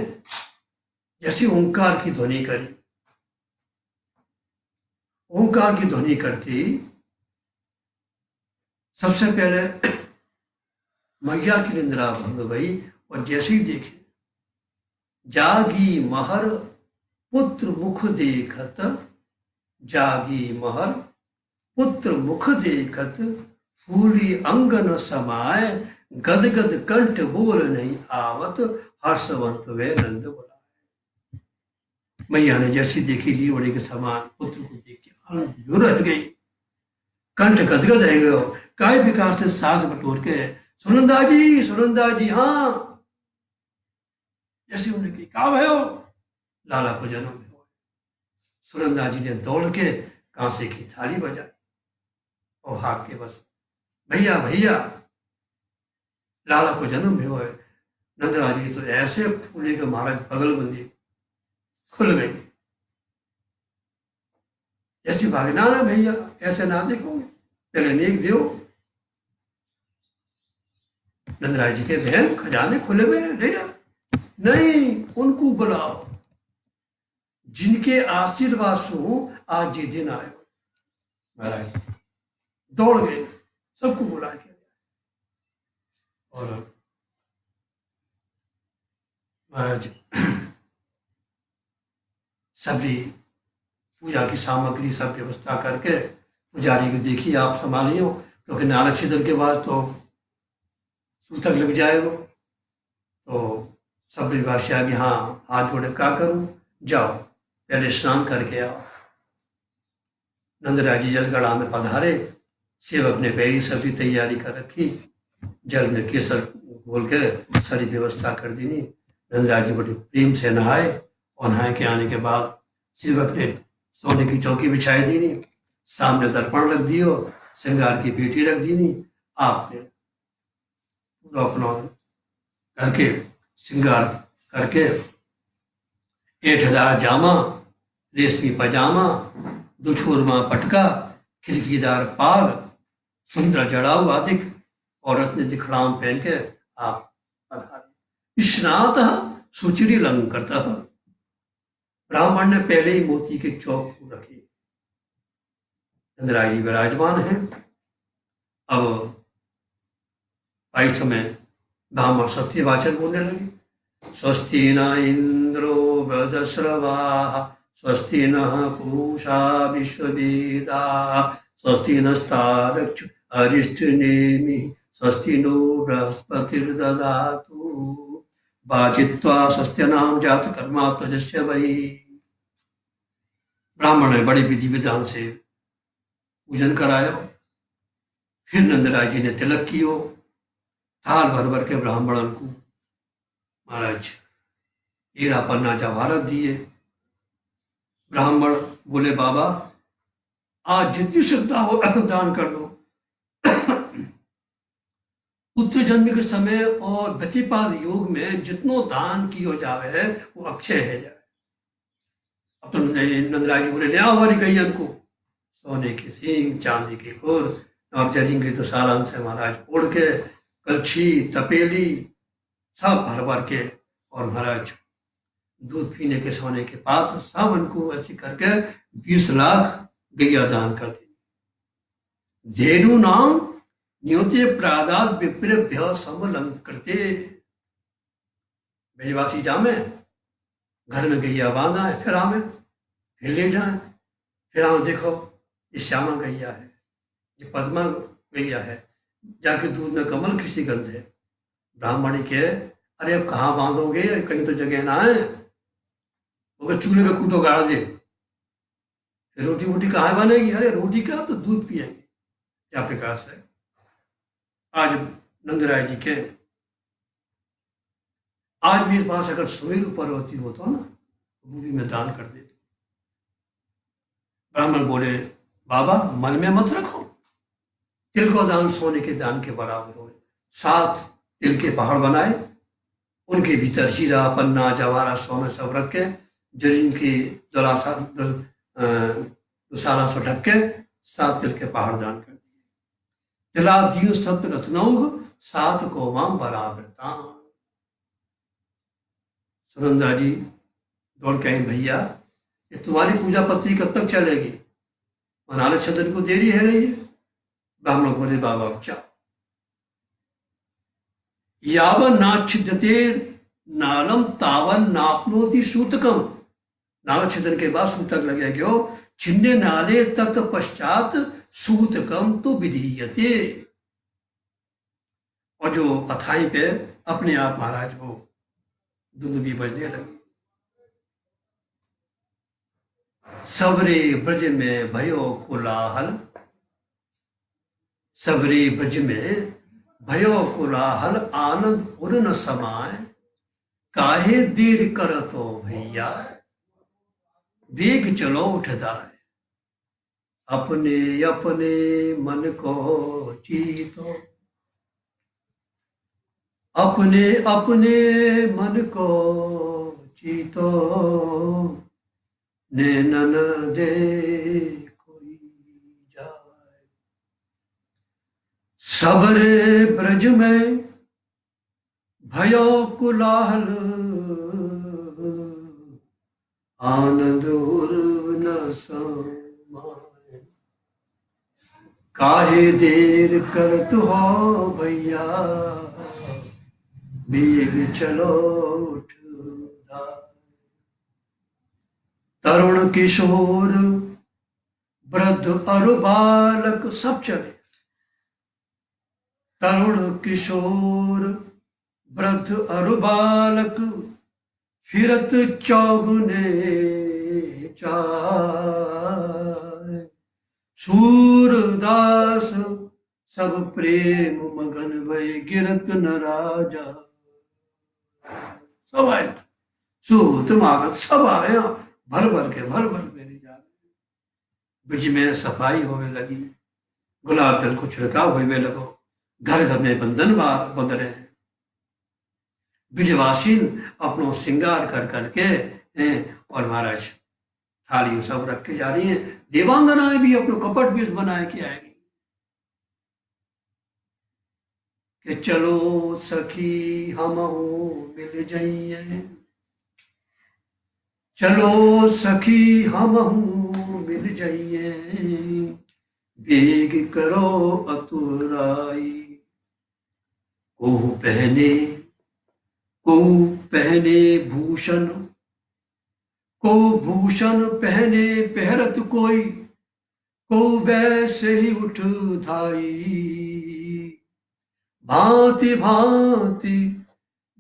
जैसे ओंकार की ध्वनि करी, ओंकार की ध्वनि करती सबसे पहले मैया की निंद्रा भंग भई, और जैसे ही देखे जागी महर पुत्र मुख देखत, जागी महर पुत्र मुख देखत, फूली अंगन समाय गद गद कंठ बोल नहीं आवत, हर्षवंत वे नंद बोला। मैया ने जैसी देखी लीवड़े के समान पुत्र को देख के आनंद रह गई, कंठ गदगद रह गयो। काय विकास से सास बटोर के, सुनंदा जी हाँ। जैसे उन्होंने कही, कहा भयो? लाला को जन्म हुआ। सुनंदा जी ने दौड़ के कांसे की थाली बजाई और भाग के बस, भैया भैया लाला को जन्म हुआ है। नंदराज जी तो ऐसे फूले के महाराज बगलबंदी खुल गई। ऐसी भागना ना भैया, ऐसे ना देखो, पहले नेक दियो। नंदराज जी के बहन खजाने खुले हुए हैं, ले जा। नहीं, उनको बुलाओ जिनके आशीर्वाद से आज ये दिन आए। महाराज दौड़ गए, सबको बुला के और महाराज सभी पूजा की सामग्री सब व्यवस्था करके पुजारी को देखिए आप संभालियो, क्योंकि नारक छिदर के बाद तो सूतक लग जाएगा। तो सब विवासी आगे हाँ हाथ जोड़े, क्या करूं? जाओ पहले स्नान करके आओ। नंदराज जी जलगढ़ा में पधारे, सेवक ने पहली सभी तैयारी कर रखी, जल में केसर घोल के सारी व्यवस्था कर दी। नंदराज जी बड़े प्रेम से नहाए और नहाए के आने के बाद सेवक ने सोने की चौकी बिछाई दी, सामने दर्पण रख दियो, श्रृंगार की पेटी रख दी। आपने पूरा अपना करके श्रृंगार करके 8,000 जामा, रेशमी पजामा, दुछोरमा पटका, खिड़कीदार पाग, सुंदर जड़ाऊ आदि और रत्न दिखड़ाम पहन के आप पधारे। स्नात सुचिरी अलंकृत, ब्राह्मण ने पहले ही मोती के चौक को रखे। नंदराज जी विराजमान हैं। अब आई समय ब्राह्मण सत्यवाचन बोलने लगे, स्वस्ति न इंद्रो वृहस्रवाः, स्वस्ति न पूषा विश्ववेदाः, स्वस्ति नस्तारक्षु अरिष्टनेमि, स्वस्ति नो बृहस्पतिर्दधातु, बाजित्वा स्वस्त्यनाम जात कर्मात्मजस्य वै। ब्राह्मण ने बड़ी विधि विधान से पूजन कराया। फिर नंदराज जी ने तिलक कियो, थाल भर भर के ब्राह्मणों को महाराज हीरा पन्ना जवाहरत दिए। ब्राह्मण बोले, बाबा आज जितनी श्रद्धा हो दान कर दो। उत्तर जन्म के समय और व्यतिपात योग में जितनो दान कियो जावे वो अक्षय है जाए। अब तो नंदराज जी बोले, ले आओ हमारी गैयन को, सोने के सींग, चांदी के खुर, और जरिंगे तो सारांश से महाराज ओढ़ के, कलछी तपेली सब भर भर के, और महाराज दूध पीने के सोने के पात्र सब उनको ऐसी करके 20 लाख गैया दान कर दी। धेनु नाम न्योते प्रादाद विप्रभ्य समलंकृते। ब्रजवासी जामे, घर में गैया बांधा है, फिर आवे, फिर ले जाए, फिर आओ देखो ये श्यामा गैया है, ये पद्मा गैया है, जाके दूध में कमल की सी गंध है। ब्राह्मणी के, अरे अब कहाँ बांधोगे, कहीं तो जगह ना है, वो चूल्हे में खूंटो गाड़ दे, फिर रोटी वोटी कहाँ बनेगी? अरे रोटी का तो दूध पिएंगे। क्या प्रकाश है। आज नंदराय जी के, आज मेरे पास अगर सुमेरु पर्वती हो तो ना, वो भी मैं दान कर देता। ब्राह्मण बोले, बाबा मन में मत रखो, तिल को दान सोने के दान के बराबर हो। 7 तिल के पहाड़ बनाए, उनके भीतर हीरा पन्ना जवाहरा सोना सब रख के, जरीन की दुसारा से ढक के 7 तिल के पहाड़ दान कर दिए। तिला दियो सप्त रत्नौघ, 7 कोमाम बराबरता। सुनंदा जी दौड़ के आई, भैया ये तुम्हारी पूजा पत्री कब तक चलेगी? नारद छदर को देरी है रही है। ब्राह्मण बोले, बाबा क्या यावन नाच्छिद्यते नालम तावन नापनोति सूतकम। नारद छदन के बाद सूतक लगे गयो, छिन्ने नाले तत् पश्चात सूतकम तो विधीयते। और जो अथाई पे अपने आप महाराज वो धुंधुबी बजने लगी। सबरे ब्रज में भयो कोलाहल, सबरे ब्रज में भयो कोलाहल, आनंद उर न समाए, काहे देर करतो भैया, वेग चलो उठदाए। अपने अपने मन को चीतो, अपने अपने मन को चीतो, नैनन दे कोई जाए। सबरे ब्रज में भयो कोलाहल, आनंद उर न समाए, काहे देर करत हो भैया, बेग चलो उठदाए। तरुण किशोर वृद्ध और बालक सब चले। तरुण किशोर वृद्ध और बालक फिरत चौगुने चाय। सूरदास सब प्रेम मगन भय गिरत न राजा। सब आए, सूत मागत सब आए, भर भर के मेरी जा। ब्रिज में सफाई होने लगी, गुलाब जल को छिड़काव होने लगो, घर घर में बंधन बंध रहे। ब्रिजवासी अपनो श्रृंगार कर करके और महाराज थाली सब रख के जा रही हैं। देवांगनाएं भी अपनो कपट वेश बनाए के आएगी कि चलो सखी हम मिल जाइए, चलो सखी हम मिल जाइए, बेग करो अतुराई। को पहने भूषण, को भूषण पहने पहरत कोई, को वैसे ही उठ धाई। भांति भांति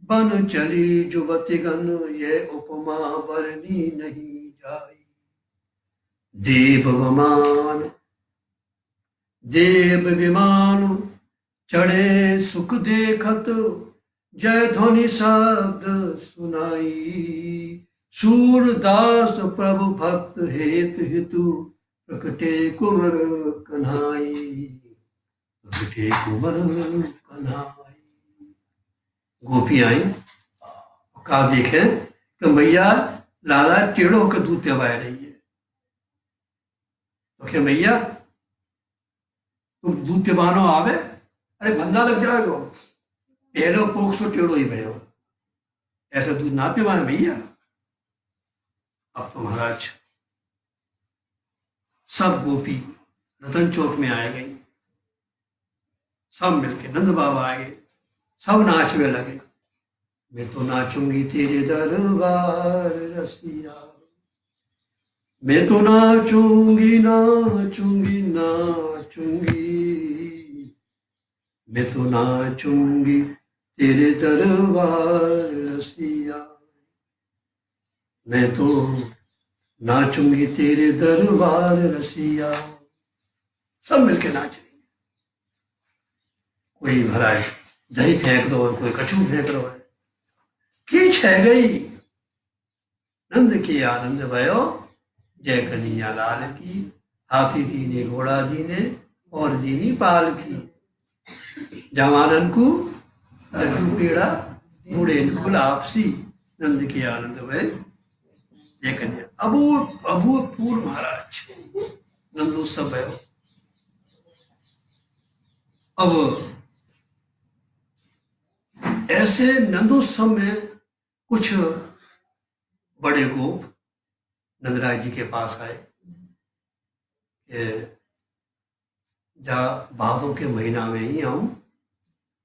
बन चली जुवतिगन, ये उपमा बरनी नहीं जाई। देव विमान चढ़े सुख देखत, जय ध्वनि शब्द सुनाई। सूरदास प्रभु भक्त हेत हेतु, प्रकटे कुंवर कन्हाई, प्रकटे कुंवर कन्हाई। गोपी आई, कहा देखे कि मैया लाला टेढ़ो होकर दूध पिवा रही है। तो क्या मैया तुम दूध पिवानो आवे? अरे बंदा लग जाएगा, पहलो पोख तो टेढ़ो ही भयो, ऐसा दूध ना पिवाए भैया। अब तो महाराज सब गोपी रतन चौक में आए गई, सब मिलके नंद बाबा आए, सब नाचने लगे। मैं तो नाचूंगी तेरे दरबार रसिया, मैं तो नाचूंगी नाचूंगी नाचूंगी, मैं तो नाचूंगी तेरे दरबार रसिया, मैं तो नाचूंगी तेरे दरबार रसिया। सब मिलके नाच रही। कोई महाराज दही फेंक दो, कोई कछू फेंक दो, खींच है गई। नंद के आनंद भयो, जय कन्हैया लाल की। हाथी दीने घोड़ा दीने, और दीनी पाल की। जवानन को लड्डू पेड़ा, बूढ़े को आपसी। नंद के आनंद भय जय कन्हैया। अभूतपूर्व महाराज नंदोत्सव भयो। अब ऐसे नंदोत्सव में कुछ बड़े गोप नंदराज जी के पास आए कि जा भादों के महीना में ही हम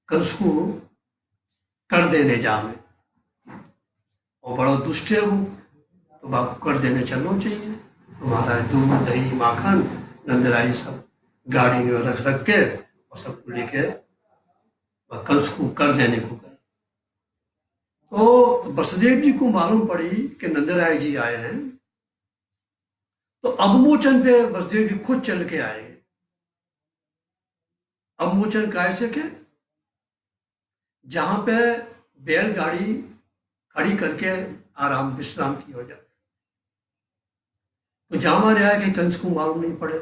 कंस को कर देने जावे, और बड़ा दुष्ट है वो, तो बाप कर देने चलना चाहिए। तो महाराज दूध दही माखन नंदराज सब गाड़ी में रख रख के और सबको लेके वह कंस को कर देने को गया। तो वसुदेव जी को मालूम पड़ी कि नंदराय जी आए हैं, तो अवमोचन पे वसुदेव जी खुद चल के आए। अवमोचन कैसे के? जहां पे बैलगाड़ी खड़ी करके आराम विश्राम की हो जाए, तो जहां रहा कि कंस को मालूम नहीं पड़े,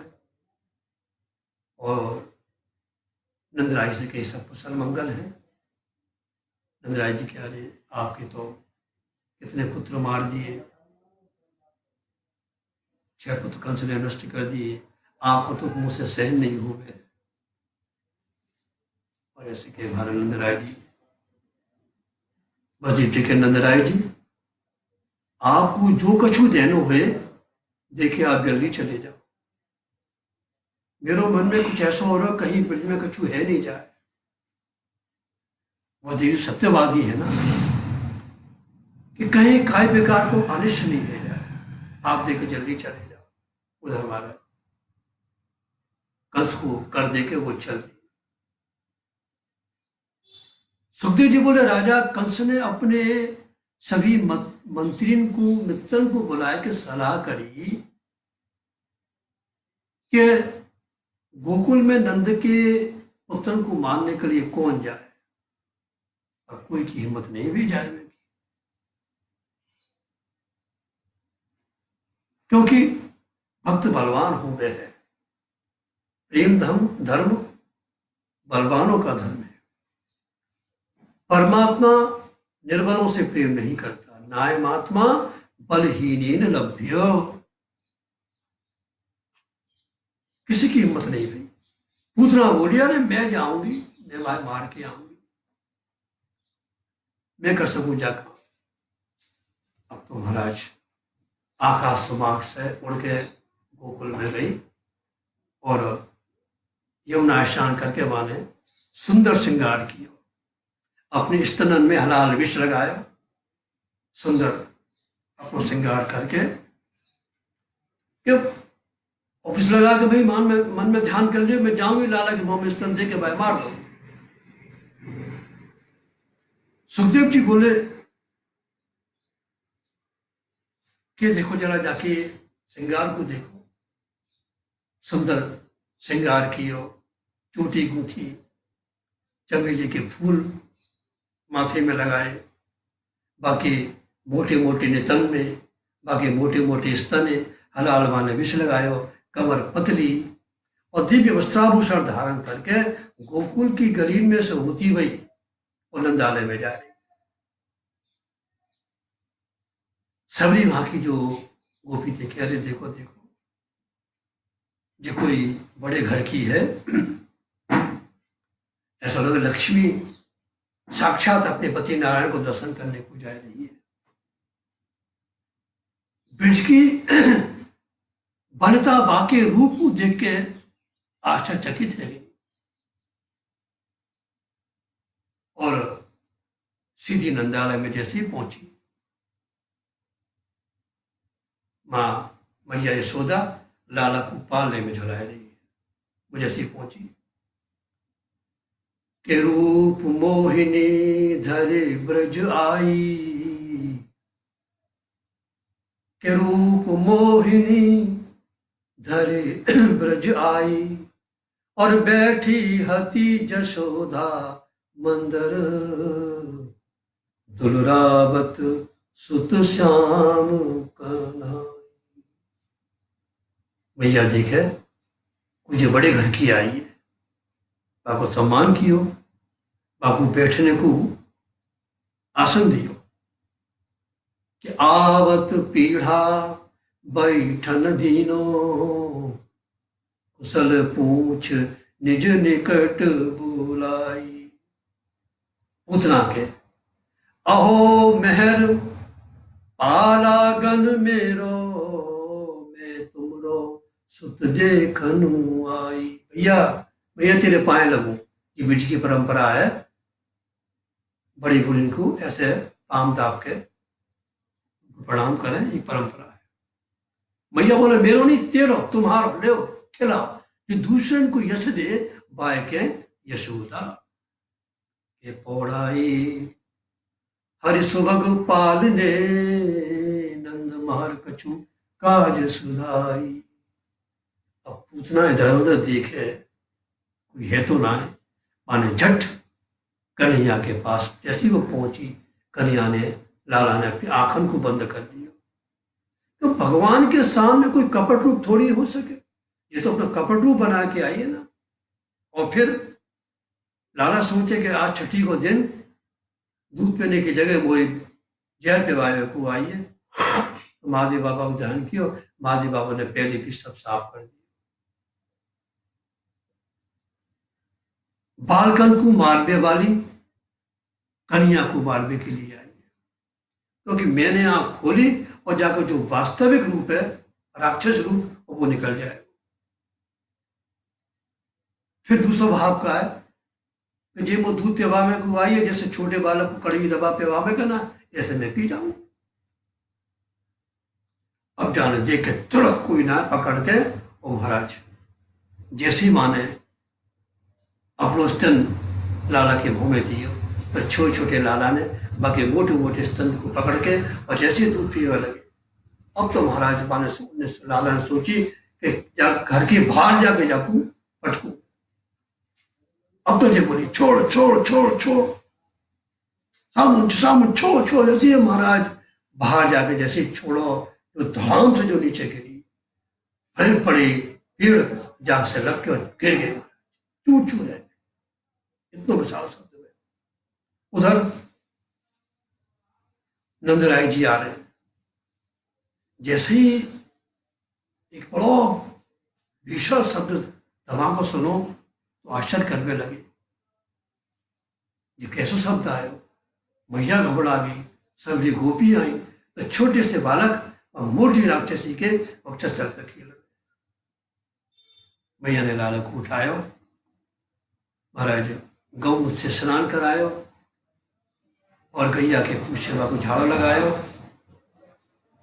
और नंदराय से कही सब कुशल मंगल है। नंदराय जी कह रहे आपके तो कितने पुत्र मार दिए, 6 पुत्र कंस ने नष्ट कर दिए, आपको तो मुझसे सहन नहीं हो गए। और ऐसे कहे भारत नंदराय जी, वजीर जी के नंदराय जी, आपको जो कछु देनो हुए देखिए आप जल्दी चले जाओ, मेरे मन में कुछ ऐसा हो रहा कहीं ब्रज में कछु है नहीं जाए। वजीर सत्यवादी है ना, कि कहीं काय बेकार को अनिष्ट नहीं ले जाए, आप देखो जल्दी चले जाओ। उधर हमारा कंस को कर दे के वो चल दी। सुखदेव जी बोले राजा कंस ने अपने सभी मंत्रियों को मित्रन को बुलाया के सलाह करी कि गोकुल में नंद के पुत्र को मारने के लिए कौन जाए, और कोई की हिम्मत नहीं भी जाए में, क्योंकि भक्त बलवान हो गए हैं। प्रेम धर्म बलवानों का धर्म है। परमात्मा निर्बलों से प्रेम नहीं करता, नायमात्मा बलहीन लभ्य। किसी की हिम्मत नहीं भाई। पूतना बोलिया ने मैं जाऊंगी, मैं मार के आऊंगी, मैं कर सकूं जाकर। अब तो महाराज आकाश मार्ग से उड़ के गोकुल में गई, और यमुना स्नान करके माने सुंदर श्रृंगार किया, अपने स्तनन में हलाल विष लगाया, सुंदर अपना श्रृंगार करके क्यों ऑफिस लगा के भाई मन में ध्यान कर लिया मैं जाऊंगी लाला के मुंह में स्तन दे के भाई मार दो। सुखदेव जी बोले कि देखो जरा जाके श्रृंगार को देखो, सुंदर श्रृंगार कियो, चोटी गूंथी, चमेली के फूल माथे में लगाए, बाकी मोटे मोटे नितन में, बाकी मोटे मोटे स्तने, हलाल माने विष लगायो, कमर पतली, और दिव्य वस्त्राभूषण धारण करके गोकुल की गली में से होती हुई और नंदालय में जा रही। सबरी वहां की जो गोपी थे कह रहे देखो देखो ये कोई बड़े घर की है, ऐसा लगे लक्ष्मी साक्षात अपने पति नारायण को दर्शन करने को जा रही है। ब्रज की बनता बाके रूप को देख के आश्चर्यचकित है, और सीधी नंदालय में जैसे पहुंची, मां मैया यशोदा लाला को पालने में झुला रही है। वो जैसे पहुंची के रूप मोहिनी धरे ब्रज आई, के रूप मोहिनी धरे ब्रज आई, और बैठी हती जशोदा मंदर, दुलरावत सुत श्याम कन्हैया। भैया देखे मुझे बड़े घर की आई है, बाको सम्मान कियो, बाको बैठने को आसन दियो, कि आवत पीढ़ा बैठन दीनो, कुशल पूछ निज निकट बुलाई। पूतना के अहो मेहर पालागन मेरो, मैं तुमरो सुत देखनु आई। भैया भैया तेरे पाए लगूं, ये ब्रज की परंपरा है, बड़ी बुरी को ऐसे पाम दाप के प्रणाम करें, ये परंपरा है। मैया बोले मेरो नहीं तेरो, तुम्हारो ले खिलाओ, जो दूसरे को यश दे बाय के यशोदा। के पौड़ाई, हरि सुभग पालने नंद महर कछु काज सुधाई। अब पूतना इधर उधर देखे, कोई है तो ना है, माने झट कन्हैया के पास जैसी वो पहुंची, कन्हैया ने, लाला ने अपनी आंखों को बंद कर लिया। तो भगवान के सामने कोई कपट रूप थोड़ी हो सके, ये तो अपना कपट रूप बना के आई है ना। और फिर लाला सोचे कि आज छठी को दिन दूध पीने की जगह वो जहर पिवाए को आई है। तो महादेव बाबा को ध्यान किया, महादेव बाबा ने पहले भी सब साफ कर दिया। बालकन को मारने वाली कन्या को मारने के लिए आई है, क्योंकि मैंने आंख खोली और जाकर जो वास्तविक रूप है, राक्षस रूप, वो निकल जाए। फिर दूसरा भाव का है कि जे वो दूध पिवावे को आई है, जैसे छोटे बालक को कड़वी दवा पिवावे का ना, ऐसे मैं पी जाऊं। अब जाने देख के तुरंत कोई ना पकड़ के, ओ महाराज जैसी माँ ने अपनो स्तन लाला के मुंह में दिए, तो छोटे छोटे लाला ने बाकी मोटे मोटे स्तन को पकड़ के और जैसे दूध पीने लगे। अब तो महाराज माँ ने, लाला ने सोची कि घर के बाहर जाके जाकू पटकू। अब तो ये बोली छोड़ छोड़ छोड़ छोड़, सामने सामने छोड़ छोड़। जैसे महाराज बाहर जाके जैसे छोड़ो, तो धड़ाम से जो नीचे गिरी, फिर पड़ी पेड़ जाग से लग के और गिर गए, चूर चूर है। इतना विशाल शब्द में उधर नंदराय जी आ रहे हैं। जैसे ही एक बड़ा भीषण शब्द धमाका सुनो तो आश्चर्य करने लगे, ये कैसा शब्द आया। मैया घबरा गई, सब ये गोपी आई, तो छोटे से बालक और मोटी राक्षसी के वक्षस्थल पर खेल रहे। मैया ने लाला को उठाया, महाराज गौ से स्नान करायो और गैया के पूछ सेवा को झाड़ू लगायो,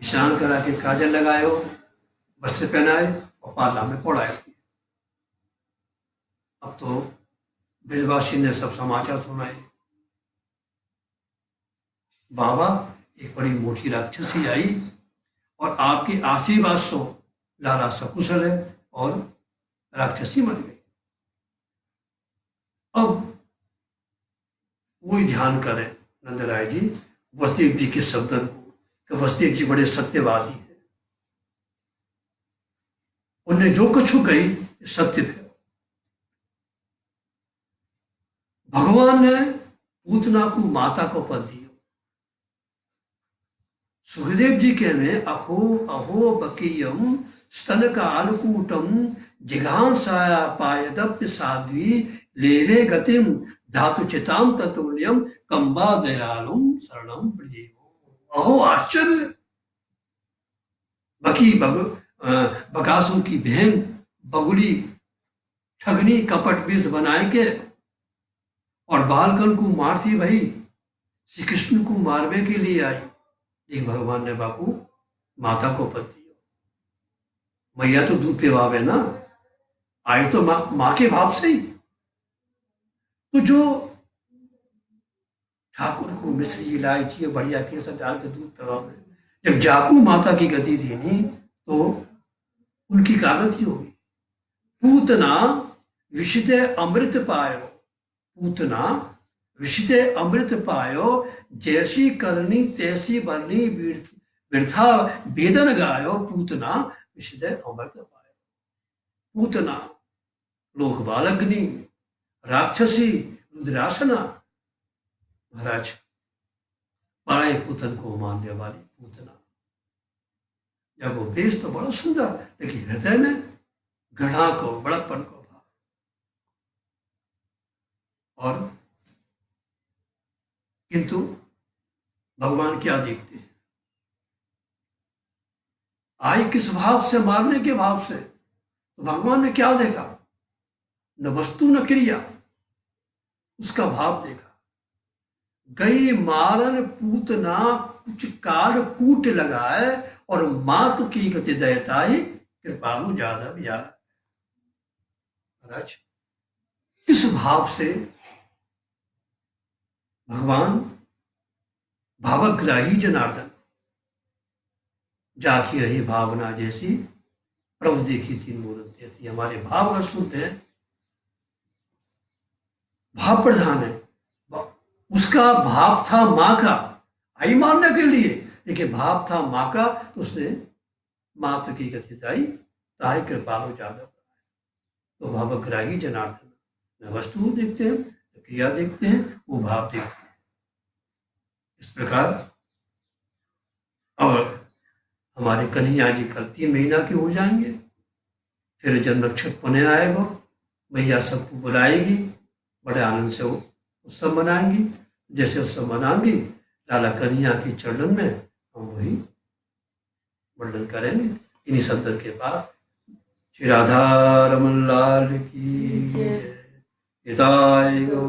स्नान करा के काजल लगायो, वस्त्र पहनाए और पाला में पौड़ाए। अब तो ब्रजवासी ने सब समाचार सुनाए, बाबा एक बड़ी मोटी राक्षसी आई और आपके आशीर्वाद से लाला सकुशल है और राक्षसी मर गई। अब वही ध्यान करें नंदराय जी वसुदेव जी के शब्दन को, कि वसुदेव जी बड़े सत्यवादी हैं, उन्हें जो कुछ कही सत्य थे। भगवान ने पूतना को माता को पद दिया। सुखदेव जी कहने अहो अहो बकीयम स्तन कालकूटम जिघांसाया पायदप्य साध्वी लेवे गतिम धातु चिताम ततुल्यम कंबा दयालुम शरणम प्रियो। अहो आश्चर्य, बकी बकासुर की बहन बगुली ठगनी कपट वेश बनाए के और बालकन को मारती भाई, श्री कृष्ण को मारने के लिए आई, लेकिन भगवान ने बापू माता को पद दिया। मैया तो दूध पिवावे ना, आई तो माँ के भाव से ही। तो जो ठाकुर को मिश्री इलायची बढ़िया के सब डाल के दूध पिवावे, जब जाकू माता की गति देनी तो उनकी कागती होगी। पूतना विषिते अमृत पायो, पूतना विषिते अमृत पायो, जैसी करनी तैसी बरनी वृथा वेदन गायो, पूतना विषिते अमृत पायो। पूतना लोक बालग्नि राक्षसी रुद्रासना, महाराज पराए पूतन को मानने वाली पूतना। जब वो वेश तो बड़ा सुंदर, लेकिन हृदय में घृणा को, बड़प्पन को भाव। और किंतु भगवान क्या देखते हैं, आई किस भाव से, मारने के भाव से। तो भगवान ने क्या देखा, न वस्तु न क्रिया, उसका भाव देखा। गई मारन पूतना कुछ काल कूट लगाए, और मात की गति दयताई कृपालु जादव या। महाराज किस भाव से भगवान भावग्राही जनार्दन, जाकी रही भावना जैसी, प्रभु देखी तीन मूर्त ऐसी। हमारे भाव अगर शुद्ध है, भाव प्रधान है, उसका भाव था माँ का, आई मानने के लिए, लेकिन भाव था माँ का, तो उसने मात की गति दाई, ताहि कृपा हो जादव। तो भावग्राही जनार्दन, न वस्तु देखते हैं, न क्रिया देखते हैं, वो भाव देखते हैं। इस प्रकार और हमारे कन्हैया जी कल 3 महीना के हो जाएंगे, फिर जन्म नक्षत्र पुण्य आएगा, मैया सबको बुलाएगी, बड़े आनंद से वो उत्सव मनाएंगी। जैसे उत्सव मनाएंगी, लाला कन्हैया की चरणन में हम वही वर्णन करेंगे। इन्हीं शब्द के बाद श्री राधा रमन लाल की जय। हिताय गौ।